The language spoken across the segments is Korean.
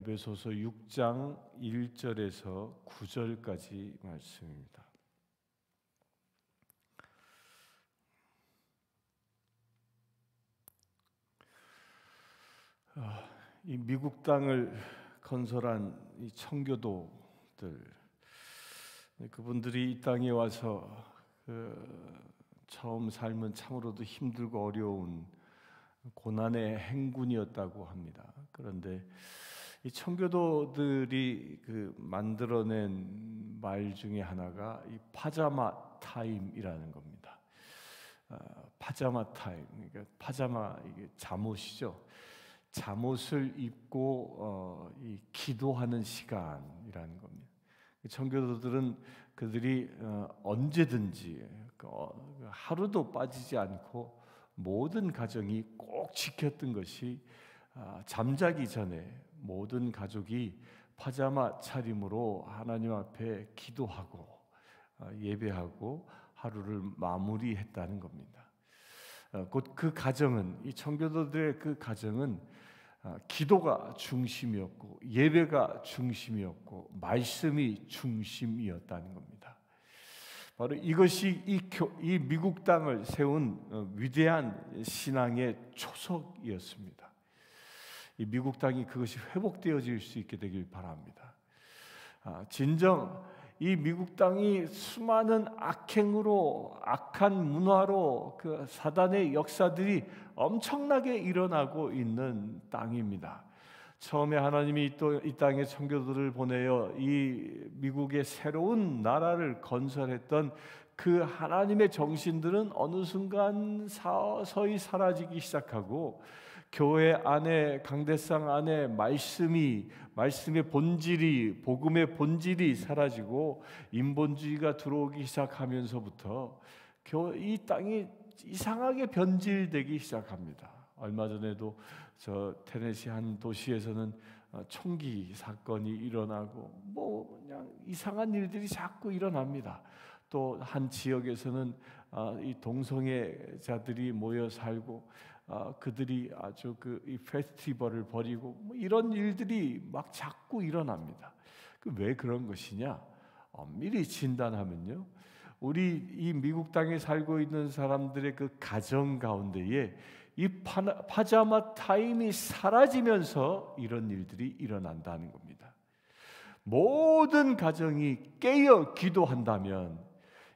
에베소서 6장 1절에서 9절까지 말씀입니다. 이 미국 땅을 건설한 이 청교도들, 그분들이 이 땅에 와서 처음 삶은 참으로도 힘들고 어려운 고난의 행군이었다고 합니다. 그런데 이 청교도들이 만들어낸 말 중에 하나가 이 파자마 타임이라는 겁니다. 파자마 타임, 그러니까 파자마 이게 잠옷이죠. 잠옷을 입고 이 기도하는 시간이라는 겁니다. 청교도들은 그들이 언제든지 하루도 빠지지 않고 모든 가정이 꼭 지켰던 것이 잠자기 전에 모든 가족이 파자마 차림으로 하나님 앞에 기도하고 예배하고 하루를 마무리했다는 겁니다. 곧 그 가정은, 이 청교도들의 그 가정은 기도가 중심이었고 예배가 중심이었고 말씀이 중심이었다는 겁니다. 바로 이것이 이 미국 땅을 세운 위대한 신앙의 초석이었습니다. 이 미국 땅이 그것이 회복되어질 수 있게 되길 바랍니다. 진정 이 미국 땅이 수많은 악행으로, 악한 문화로 그 사단의 역사들이 엄청나게 일어나고 있는 땅입니다. 처음에 하나님이 또 이 땅에 청교도를 보내어 이 미국의 새로운 나라를 건설했던 그 하나님의 정신들은 어느 순간 서서히 사라지기 시작하고, 교회 안에, 강대상 안에 말씀의 본질이, 복음의 본질이 사라지고 인본주의가 들어오기 시작하면서부터 이 땅이 이상하게 변질되기 시작합니다. 얼마 전에도 저 테네시 한 도시에서는 총기 사건이 일어나고 그냥 이상한 일들이 자꾸 일어납니다. 또 한 지역에서는 이 동성애자들이 모여 살고 그들이 아주 이 페스티벌을 벌이고 이런 일들이 막 자꾸 일어납니다. 왜 그런 것이냐? 엄밀히 진단하면요, 우리 이 미국 땅에 살고 있는 사람들의 그 가정 가운데에 이 파자마 타임이 사라지면서 이런 일들이 일어난다는 겁니다. 모든 가정이 깨어 기도한다면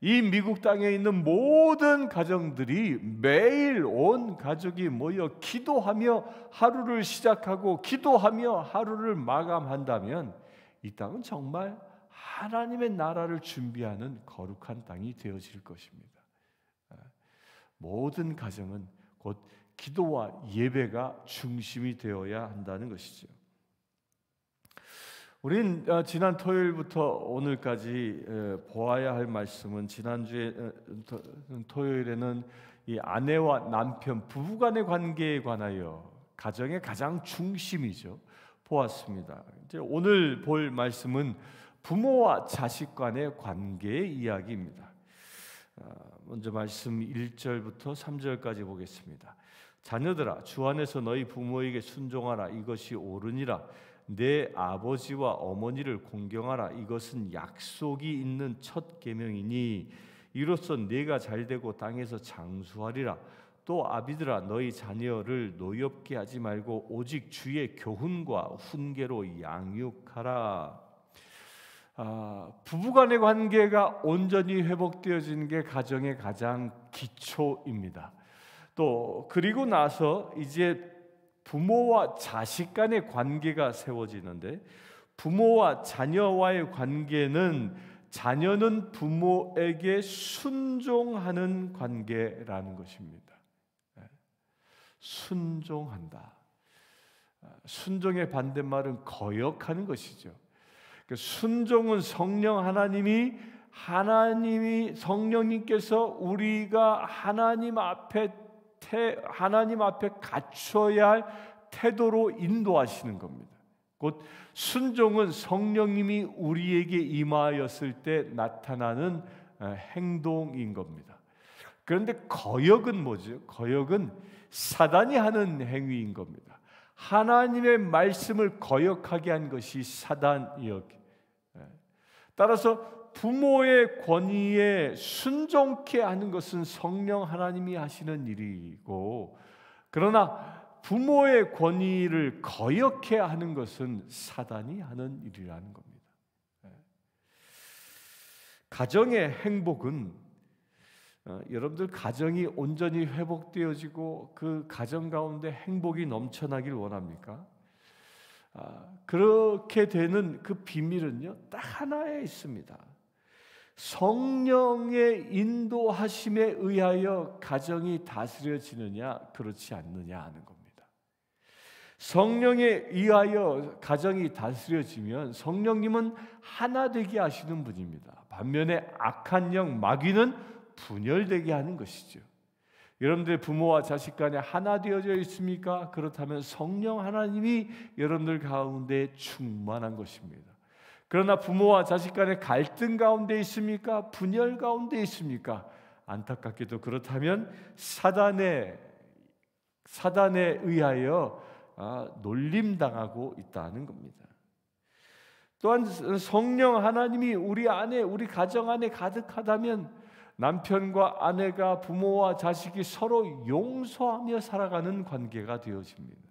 이 미국 땅에 있는 모든 가정들이 매일 온 가족이 모여 기도하며 하루를 시작하고 기도하며 하루를 마감한다면 이 땅은 정말 하나님의 나라를 준비하는 거룩한 땅이 되어질 것입니다. 모든 가정은 곧 기도와 예배가 중심이 되어야 한다는 것이죠. 우린 지난 토요일부터 오늘까지 보아야 할 말씀은, 지난주에 토요일에는 이 아내와 남편, 부부간의 관계에 관하여, 가정의 가장 중심이죠, 보았습니다. 이제 오늘 볼 말씀은 부모와 자식 간의 관계의 이야기입니다. 먼저 말씀 1절부터 3절까지 보겠습니다. 자녀들아, 주 안에서 너희 부모에게 순종하라. 이것이 옳으니라. 내 아버지와 어머니를 공경하라. 이것은 약속이 있는 첫 계명이니 이로써 네가 잘되고 땅에서 장수하리라. 또 아비들아, 너희 자녀를 노엽게 하지 말고 오직 주의 교훈과 훈계로 양육하라. 부부간의 관계가 온전히 회복되어지는 게 가정의 가장 기초입니다. 또 그리고 나서 이제 부모와 자식 간의 관계가 세워지는데, 부모와 자녀와의 관계는 자녀는 부모에게 순종하는 관계라는 것입니다. 순종한다. 순종의 반대말은 거역하는 것이죠. 순종은 성령님께서 우리가 하나님 앞에 갖춰야 할 태도로 인도하시는 겁니다. 곧 순종은 성령님이 우리에게 임하였을 때 나타나는 행동인 겁니다. 그런데 거역은 뭐죠? 거역은 사단이 하는 행위인 겁니다. 하나님의 말씀을 거역하게 한 것이 사단이었기. 따라서 부모의 권위에 순종케 하는 것은 성령 하나님이 하시는 일이고, 그러나 부모의 권위를 거역케 하는 것은 사단이 하는 일이라는 겁니다. 가정의 행복은 여러분들 가정이 온전히 회복되어지고 그 가정 가운데 행복이 넘쳐나길 원합니까? 그렇게 되는 그 비밀은요, 딱 하나에 있습니다. 성령의 인도하심에 의하여 가정이 다스려지느냐 그렇지 않느냐 하는 겁니다. 성령에 의하여 가정이 다스려지면 성령님은 하나 되게 하시는 분입니다. 반면에 악한 영 마귀는 분열되게 하는 것이죠. 여러분들의 부모와 자식 간에 하나 되어져 있습니까? 그렇다면 성령 하나님이 여러분들 가운데 충만한 것입니다. 그러나 부모와 자식 간에 갈등 가운데 있습니까? 분열 가운데 있습니까? 안타깝게도 그렇다면 사단에 의하여 놀림당하고 있다는 겁니다. 또한 성령 하나님이 우리 안에, 우리 가정 안에 가득하다면 남편과 아내가, 부모와 자식이 서로 용서하며 살아가는 관계가 되어집니다.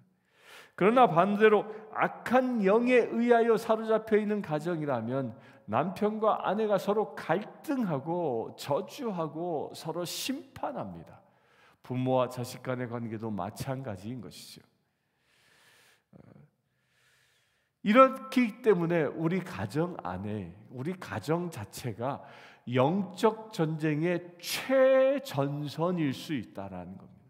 그러나 반대로 악한 영에 의하여 사로잡혀 있는 가정이라면 남편과 아내가 서로 갈등하고 저주하고 서로 심판합니다. 부모와 자식 간의 관계도 마찬가지인 것이죠. 이렇기 때문에 우리 가정 안에, 우리 가정 자체가 영적 전쟁의 최전선일 수 있다라는 겁니다.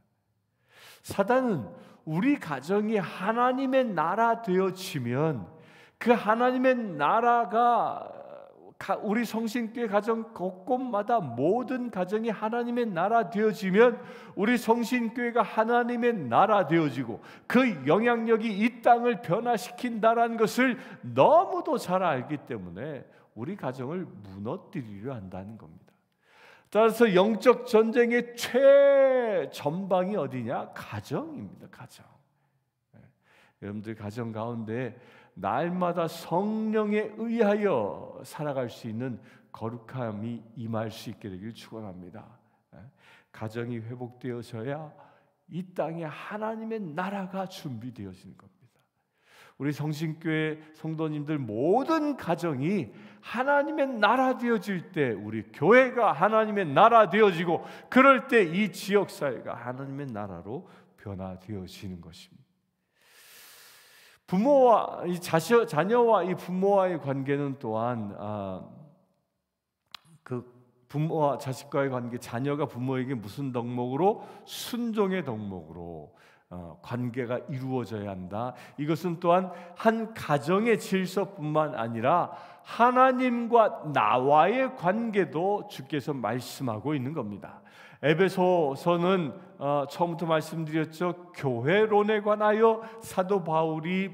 사단은 우리 가정이 하나님의 나라 되어지면 그 하나님의 나라가 우리 성신교회 가정 곳곳마다 모든 가정이 하나님의 나라 되어지면 우리 성신교회가 하나님의 나라 되어지고 그 영향력이 이 땅을 변화시킨다라는 것을 너무도 잘 알기 때문에 우리 가정을 무너뜨리려 한다는 겁니다. 따라서 영적 전쟁의 최전방이 어디냐? 가정입니다. 가정. 여러분들 가정 가운데 날마다 성령에 의하여 살아갈 수 있는 거룩함이 임할 수 있게 되길 축원합니다. 가정이 회복되어져야 이 땅에 하나님의 나라가 준비되어지는 겁니다. 우리 성신교회 성도님들 모든 가정이 하나님의 나라 되어질 때 우리 교회가 하나님의 나라 되어지고 그럴 때 이 지역사회가 하나님의 나라로 변화되어지는 것입니다. 부모와 이 자녀와 이 부모와의 관계는 또한 그 부모와 자식과의 관계, 자녀가 부모에게 무슨 덕목으로? 순종의 덕목으로 관계가 이루어져야 한다. 이것은 또한 한 가정의 질서뿐만 아니라 하나님과 나와의 관계도 주께서 말씀하고 있는 겁니다. 에베소서는 처음부터 말씀드렸죠. 교회론에 관하여 사도 바울이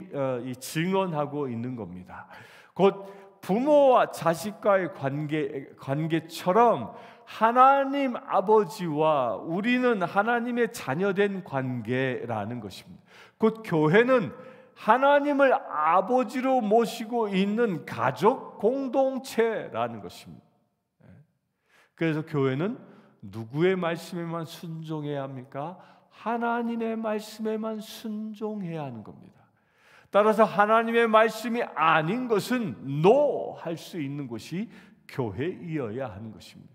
증언하고 있는 겁니다. 곧 부모와 자식과의 관계처럼 하나님 아버지와 우리는 하나님의 자녀된 관계라는 것입니다. 곧 교회는 하나님을 아버지로 모시고 있는 가족 공동체라는 것입니다. 그래서 교회는 누구의 말씀에만 순종해야 합니까? 하나님의 말씀에만 순종해야 하는 겁니다. 따라서 하나님의 말씀이 아닌 것은 NO 할 수 있는 곳이 교회이어야 하는 것입니다.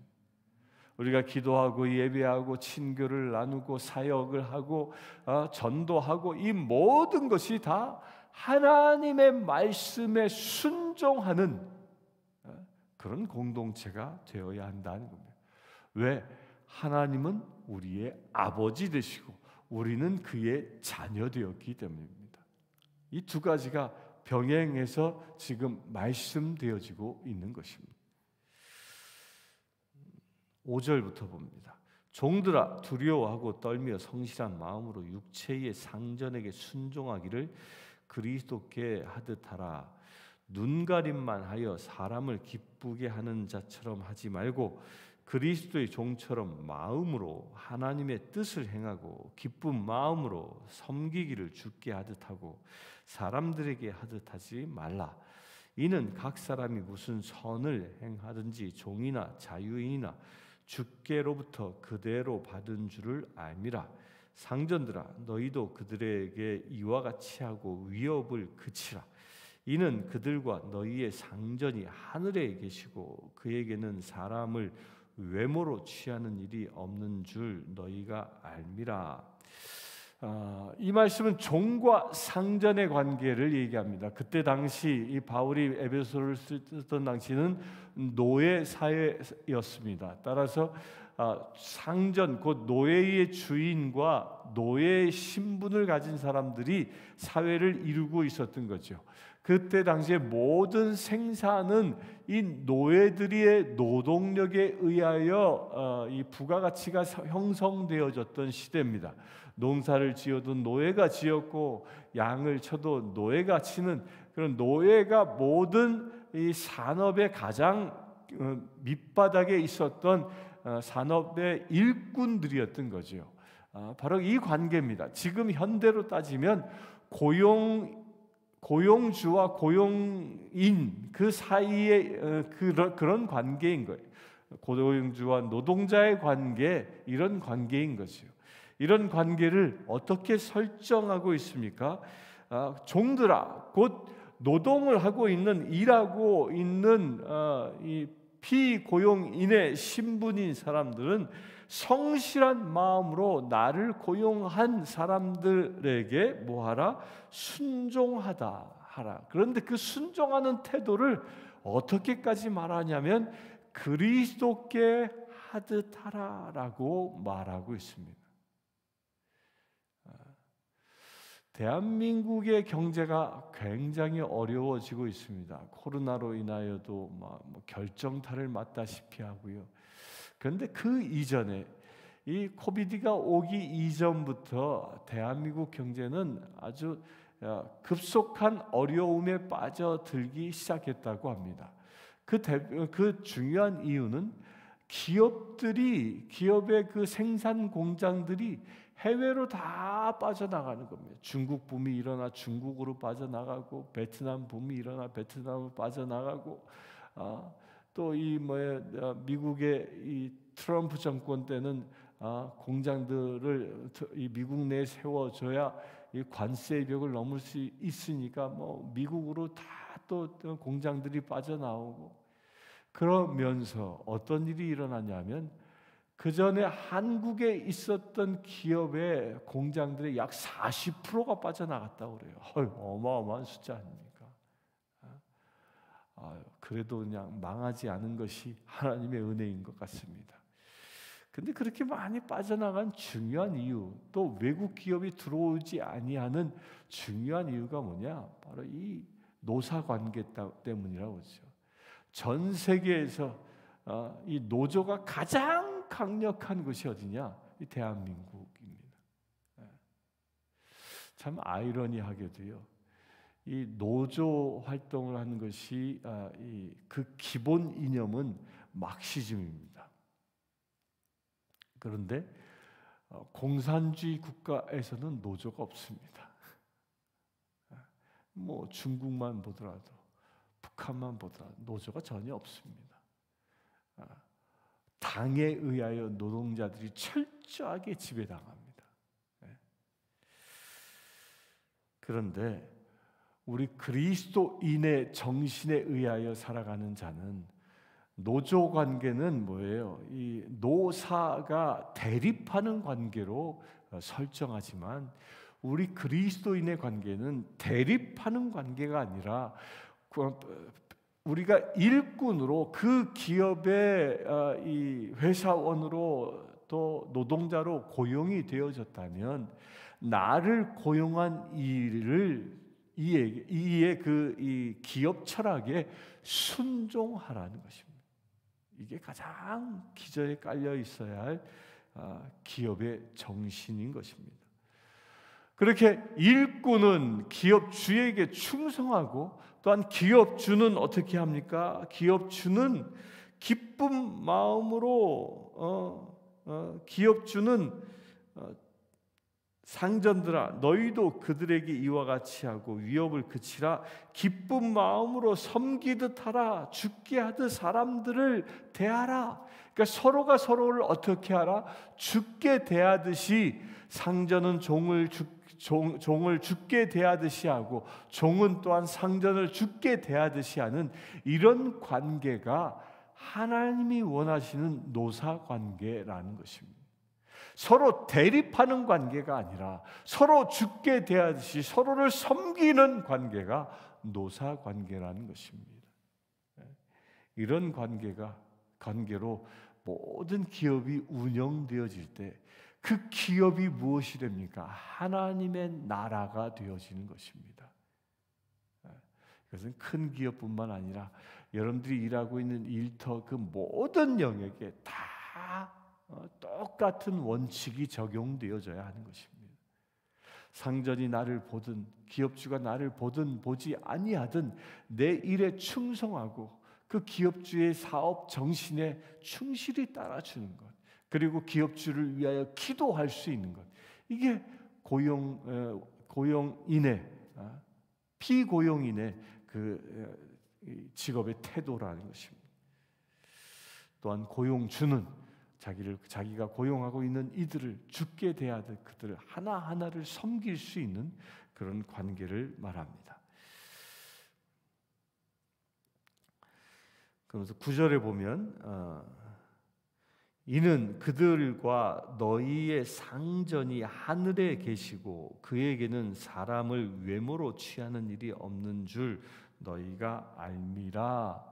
우리가 기도하고 예배하고 친교를 나누고 사역을 하고 전도하고 이 모든 것이 다 하나님의 말씀에 순종하는 그런 공동체가 되어야 한다는 겁니다. 왜? 하나님은 우리의 아버지 되시고 우리는 그의 자녀 되었기 때문입니다. 이 두 가지가 병행해서 지금 말씀되어지고 있는 것입니다. 5절부터 봅니다. 종들아 두려워하고 떨며 성실한 마음으로 육체의 상전에게 순종하기를 그리스도께 하듯 하라. 눈가림만 하여 사람을 기쁘게 하는 자처럼 하지 말고 그리스도의 종처럼 마음으로 하나님의 뜻을 행하고 기쁜 마음으로 섬기기를 주께 하듯 하고 사람들에게 하듯 하지 말라. 이는 각 사람이 무슨 선을 행하든지 종이나 자유인이나 주께로부터 그대로 받은 줄을 알미라. 상전들아, 너희도 그들에게 이와 같이 하고 위협을 그치라. 이는 그들과 너희의 상전이 하늘에 계시고 그에게는 사람을 외모로 취하는 일이 없는 줄 너희가 알미라. 이 말씀은 종과 상전의 관계를 얘기합니다. 그때 당시 이 바울이 에베소를 쓰던 당시는 노예 사회였습니다. 따라서 상전, 곧 노예의 주인과 노예의 신분을 가진 사람들이 사회를 이루고 있었던 거죠. 그때 당시에 모든 생산은 이 노예들의 노동력에 의하여 이 부가가치가 형성되어졌던 시대입니다. 농사를 지어도 노예가 지었고 양을 쳐도 노예가 치는 그런 노예가 모든 이 산업의 가장 밑바닥에 있었던 산업의 일꾼들이었던 거죠. 바로 이 관계입니다. 지금 현대로 따지면 고용주와 고용인 그 사이의 그런 관계인 거예요. 고용주와 노동자의 관계, 이런 관계인 거죠. 이런 관계를 어떻게 설정하고 있습니까? 종들아, 곧 노동을 하고 있는, 일하고 있는 이 피고용인의 신분인 사람들은 성실한 마음으로 나를 고용한 사람들에게 뭐하라? 순종하다 하라. 그런데 그 순종하는 태도를 어떻게까지 말하냐면 그리스도께 하듯 하라라고 말하고 있습니다. 대한민국의 경제가 굉장히 어려워지고 있습니다. 코로나로 인하여도 결정타를 맞다시피 하고요. 그런데 그 이전에 이 코비드가 오기 이전부터 대한민국 경제는 아주 급속한 어려움에 빠져들기 시작했다고 합니다. 그 중요한 이유는 기업의 그 생산 공장들이 해외로 다 빠져나가는 겁니다. 중국 붐이 일어나 중국으로 빠져나가고, 베트남 붐이 일어나 베트남으로 빠져나가고, 또 이 미국의 이 트럼프 정권 때는 공장들을 이 미국 내에 세워줘야 이 관세의 벽을 넘을 수 있으니까 미국으로 다 또 공장들이 빠져나오고, 그러면서 어떤 일이 일어나냐면 그 전에 한국에 있었던 기업의 공장들의 약 40%가 빠져나갔다고 그래요. 어마어마한 숫자 아닙니까? 그래도 그냥 망하지 않은 것이 하나님의 은혜인 것 같습니다. 근데 그렇게 많이 빠져나간 중요한 이유, 또 외국 기업이 들어오지 아니하는 중요한 이유가 뭐냐? 바로 이 노사 관계 때문이라고 하죠. 전 세계에서 이 노조가 가장 강력한 곳이 어디냐? 이 대한민국입니다. 참 아이러니하게도요, 이 노조 활동을 하는 것이 그 기본 이념은 막시즘입니다. 그런데 공산주의 국가에서는 노조가 없습니다. 중국만 보더라도, 북한만 보더라도 노조가 전혀 없습니다. 당에 의하여 노동자들이 철저하게 지배당합니다. 그런데 우리 그리스도인의 정신에 의하여 살아가는 자는 노조 관계는 뭐예요? 이 노사가 대립하는 관계로 설정하지만 우리 그리스도인의 관계는 대립하는 관계가 아니라 우리가 일꾼으로 그 기업의 이 회사원으로 또 노동자로 고용이 되어졌다면 나를 고용한 이의 그 기업 철학에 순종하라는 것입니다. 이게 가장 기저에 깔려 있어야 할 기업의 정신인 것입니다. 그렇게 일꾼은 기업주에게 충성하고, 또한 기업주는 어떻게 합니까? 기업주는 기쁜 마음으로 기업주는 상전들아 너희도 그들에게 이와 같이 하고 위협을 그치라. 기쁜 마음으로 섬기듯 하라. 죽게 하듯 사람들을 대하라. 그러니까 서로가 서로를 어떻게 하라? 죽게 대하듯이, 상전은 종을 죽게 대하듯이 하고 종은 또한 상전을 죽게 대하듯이 하는 이런 관계가 하나님이 원하시는 노사 관계라는 것입니다. 서로 대립하는 관계가 아니라 서로 죽게 대하듯이 서로를 섬기는 관계가 노사 관계라는 것입니다. 이런 관계로 모든 기업이 운영되어질 때 그 기업이 무엇이 됩니까? 하나님의 나라가 되어지는 것입니다. 이것은 큰 기업뿐만 아니라 여러분들이 일하고 있는 일터 그 모든 영역에 다 똑같은 원칙이 적용되어져야 하는 것입니다. 상전이 나를 보든 기업주가 나를 보든 보지 아니하든 내 일에 충성하고 그 기업주의 사업 정신에 충실히 따라주는 것, 그리고 기업주를 위하여 기도할 수 있는 것, 이게 고용인의 피고용인의 그 직업의 태도라는 것입니다. 또한 고용주는 자기가 고용하고 있는 이들을 죽게 대하듯 그들을 하나하나를 섬길 수 있는 그런 관계를 말합니다. 그러면서 9절에 보면 이는 그들과 너희의 상전이 하늘에 계시고 그에게는 사람을 외모로 취하는 일이 없는 줄 너희가 알미라.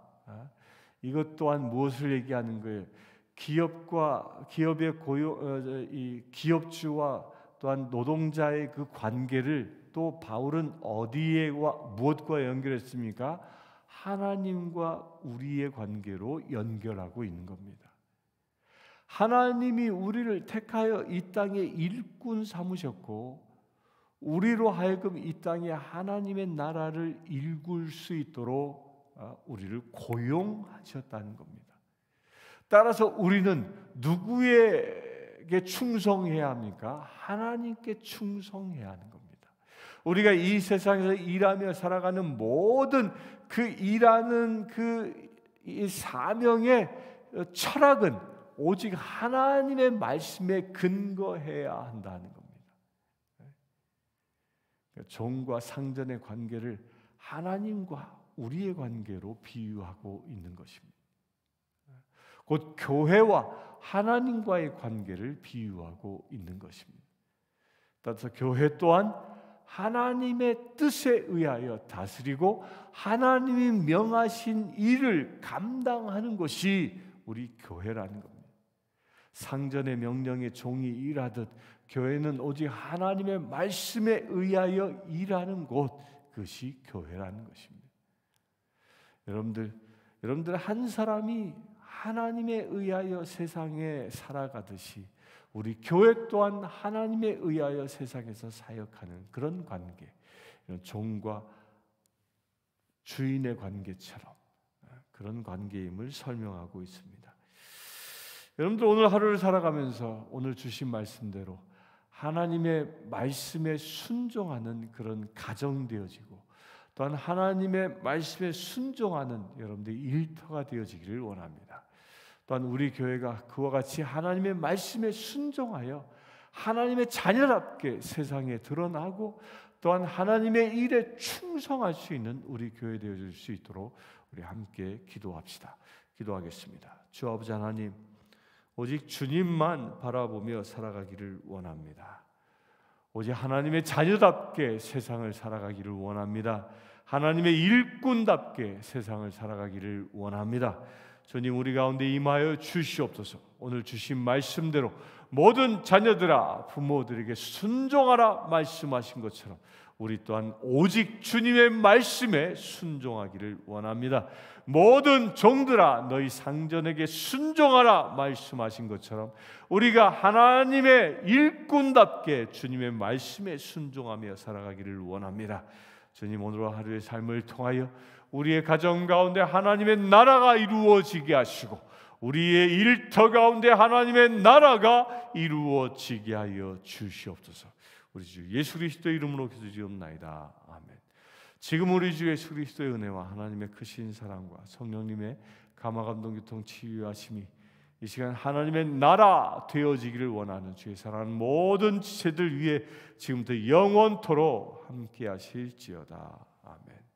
이것 또한 무엇을 얘기하는 거예요? 기업의 이 기업주와 또한 노동자의 그 관계를 또 바울은 무엇과 연결했습니까? 하나님과 우리의 관계로 연결하고 있는 겁니다. 하나님이 우리를 택하여 이 땅에 일꾼 삼으셨고 우리로 하여금 이 땅에 하나님의 나라를 일굴 수 있도록 우리를 고용하셨다는 겁니다. 따라서 우리는 누구에게 충성해야 합니까? 하나님께 충성해야 하는 겁니다. 우리가 이 세상에서 일하며 살아가는 모든 그 일하는 이 사명의 철학은 오직 하나님의 말씀에 근거해야 한다는 겁니다. 종과 상전의 관계를 하나님과 우리의 관계로 비유하고 있는 것입니다. 곧 교회와 하나님과의 관계를 비유하고 있는 것입니다. 따라서 교회 또한 하나님의 뜻에 의하여 다스리고 하나님이 명하신 일을 감당하는 것이 우리 교회라는 겁니다. 상전의 명령에 종이 일하듯 교회는 오직 하나님의 말씀에 의하여 일하는 곳, 그것이 교회라는 것입니다. 여러분들 한 사람이 하나님에 의하여 세상에 살아가듯이 우리 교회 또한 하나님에 의하여 세상에서 사역하는 그런 관계, 종과 주인의 관계처럼 그런 관계임을 설명하고 있습니다. 여러분들 오늘 하루를 살아가면서 오늘 주신 말씀대로 하나님의 말씀에 순종하는 그런 가정 되어지고 또한 하나님의 말씀에 순종하는 여러분들의 일터가 되어지기를 원합니다. 또한 우리 교회가 그와 같이 하나님의 말씀에 순종하여 하나님의 자녀답게 세상에 드러나고 또한 하나님의 일에 충성할 수 있는 우리 교회 되어질 수 있도록 우리 함께 기도합시다. 기도하겠습니다. 주 아버지 하나님, 오직 주님만 바라보며 살아가기를 원합니다. 오직 하나님의 자녀답게 세상을 살아가기를 원합니다. 하나님의 일꾼답게 세상을 살아가기를 원합니다. 주님, 우리 가운데 임하여 주시옵소서. 오늘 주신 말씀대로 모든 자녀들아 부모들에게 순종하라 말씀하신 것처럼 우리 또한 오직 주님의 말씀에 순종하기를 원합니다. 모든 종들아 너희 상전에게 순종하라 말씀하신 것처럼 우리가 하나님의 일꾼답게 주님의 말씀에 순종하며 살아가기를 원합니다. 주님, 오늘 하루의 삶을 통하여 우리의 가정 가운데 하나님의 나라가 이루어지게 하시고 우리의 일터 가운데 하나님의 나라가 이루어지게 하여 주시옵소서. 우리 주 예수 그리스도의 이름으로 기도드리옵나이다. 아멘. 지금 우리 주 예수 그리스도의 은혜와 하나님의 크신 사랑과 성령님의 감화 감동 교통 치유하심이 이 시간 하나님의 나라 되어지기를 원하는 주의 사랑하는 모든 지체들 위해 지금부터 영원토록 함께 하실지어다. 아멘.